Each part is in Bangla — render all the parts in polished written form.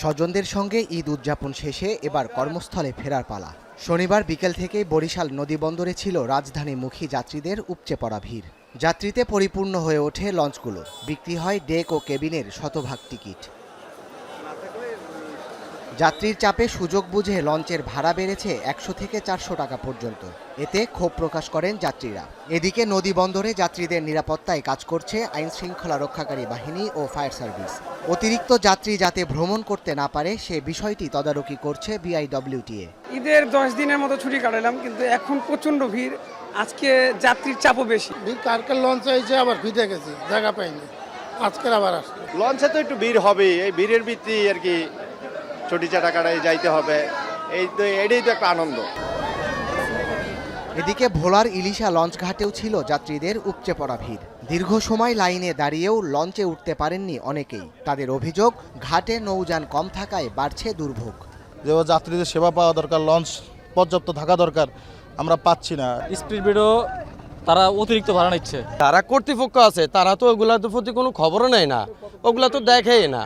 স্বজনদের সঙ্গে ঈদ উদযাপন শেষে এবার কর্মস্থলে ফেরার পালা। শনিবার বিকেল থেকে বরিশাল নদীবন্দরে ছিল রাজধানীমুখী যাত্রীদের উপচে পড়া ভিড়। যাত্রীতে পরিপূর্ণ হয়ে ওঠে লঞ্চগুলো, বিক্রি হয় ডেক ও কেবিনের শতভাগ টিকিট। যাত্রীর চাপে সুযোগ বুঝে লঞ্চের ভাড়া বেড়েছে ১০০ থেকে ৪০০ টাকা পর্যন্ত। এতে ক্ষোভ প্রকাশ করেন যাত্রীরা। এদিকে নদীবন্দরে যাত্রীদের নিরাপত্তায় কাজ করছে আইনশৃঙ্খলা রক্ষাকারী বাহিনী ও ফায়ার সার্ভিস। অতিরিক্ত যাত্রী যাতে ভ্রমণ করতে না পারে সে বিষয়টি তদারকি করছে বিআইডব্লিউটিএ। ঈদের 10 দিনের মতো ছুটি কাটালাম, কিন্তু এখন প্রচন্ড ভিড়। আজকে যাত্রীর চাপও বেশি। কালকে লঞ্চে এসে আবার ফিরে গেছি, জায়গা পাইনি, আজকের আবার আসলো। লঞ্চে তো একটু ভিড় হবে, এই ভিড়ের ভিত্তি আর কি ছুটি চাটাকাটায় যাইতে হবে, এটাই তো একটা আনন্দ। এদিকে ভোলার ইলিশা লঞ্চ ঘাটেও ছিল যাত্রীদের উপচে পড়া ভিড়। দীর্ঘ সময় লাইনে দাঁড়িয়েও লঞ্চে উঠতে পারেননি অনেকেই। তাদের অভিযোগ, ঘাটে নৌযান কম থাকায় বাড়ছে দুর্ভোগ। যে যাত্রীদের সেবা পাওয়া দরকার, লঞ্চ পর্যাপ্ত থাকা দরকার, আমরা পাচ্ছি না। স্পিড বোটও তারা অতিরিক্ত ভাড়া নিচ্ছে। তারা কর্তৃপক্ষ আছে, তারা তো ওগুলার প্রতি কোনো খবরও নেয় না, ওগুলা তো দেখেই না।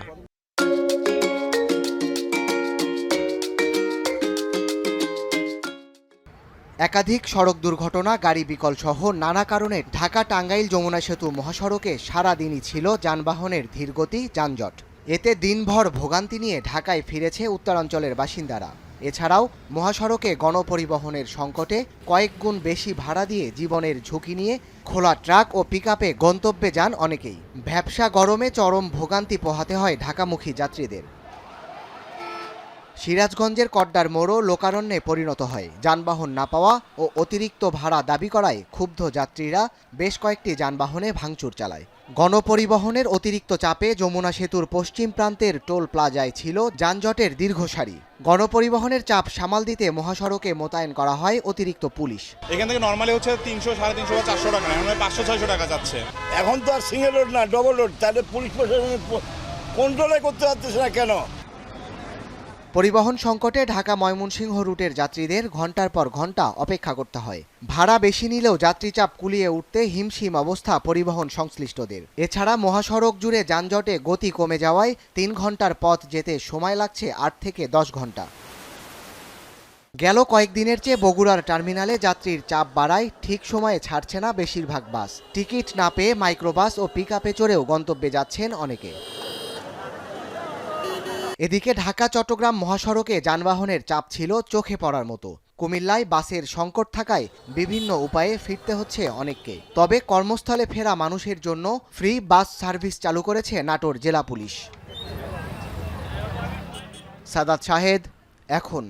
একাধিক সড়ক দুর্ঘটনা, গাড়ি বিকল সহ নানা কারণে ঢাকা টাঙ্গাইল যমুনা সেতু মহাসড়কে সারাদিনই ছিল যানবাহনের ধীরগতি, যানজট। এতে দিনভর ভোগান্তি নিয়ে ঢাকায় ফিরেছে উত্তরাঞ্চলের বাসিন্দারা। এছাড়াও মহাসড়কে গণপরিবহনের সংকটে কয়েক গুণ বেশি ভাড়া দিয়ে জীবনের ঝুঁকি নিয়ে খোলা ট্রাক ও পিকআপে গন্তব্যে যান অনেকেই। ভ্যাপসা গরমে চরম ভোগান্তি পোহাতে হয় ঢাকামুখী যাত্রীদের। সিরাজগঞ্জের কড্ডার মোড়ও লোকারণ্যে পরিণত হয়। যানবাহন না পাওয়া ও অতিরিক্ত ভাড়া দাবি করায় ক্ষুব্ধ যাত্রীরা বেশ কয়েকটি যানবাহনে ভাঙচুর চালায়। গণপরিবহনের অতিরিক্ত চাপে যমুনা সেতুর পশ্চিম প্রান্তের টোল প্লাজায় ছিল যানজটের দীর্ঘ সারি। গণপরিবহনের চাপ সামাল দিতে মহাসড়কে মোতায়েন করা হয় অতিরিক্ত পুলিশ। এখান থেকে নর্মালি হচ্ছে 300, 350 বা 400 টাকা, এখন 500-600 টাকা যাচ্ছে। এখন তো আর সিঙ্গেল রোড না, ডবল রোড, তাহলে পুলিশ প্রশাসন কন্ট্রোলে করতে পারতেছে না কেন? পরিবহন সংকটে ঢাকা ময়মনসিংহ রুটের যাত্রীদের ঘন্টার পর ঘন্টা অপেক্ষা করতে হয়। ভাড়া বেশি নিলেও যাত্রীচাপ কুলিয়ে উঠতে হিমশিম অবস্থা পরিবহন সংশ্লিষ্টদের। এছাড়া মহাসড়ক জুড়ে যানজটে গতি কমে যাওয়ায় 3 ঘন্টার পথ যেতে সময় লাগছে 8 থেকে 10 ঘন্টা। গেল কয়েকদিনের চেয়ে বগুড়ার টার্মিনালে যাত্রীর চাপ বাড়ায় ঠিক সময়ে ছাড়ছে না বেশিরভাগ বাস। টিকিট না পেয়ে মাইক্রোবাস ও পিকআপে চড়েও গন্তব্যে যাচ্ছেন অনেকে। এদিকে ঢাকা চট্টগ্রাম মহাসড়কে যানবাহনের চাপ ছিল চোখে পড়ার মতো। কুমিল্লায় বাসের সংকট থাকায় বিভিন্ন উপায়ে ফিরতে হচ্ছে অনেককে। তবে কর্মস্থলে ফেরা মানুষের জন্য ফ্রি বাস সার্ভিস চালু করেছে নাটোর জেলা পুলিশ। সাদাত শাহেদ, এখন।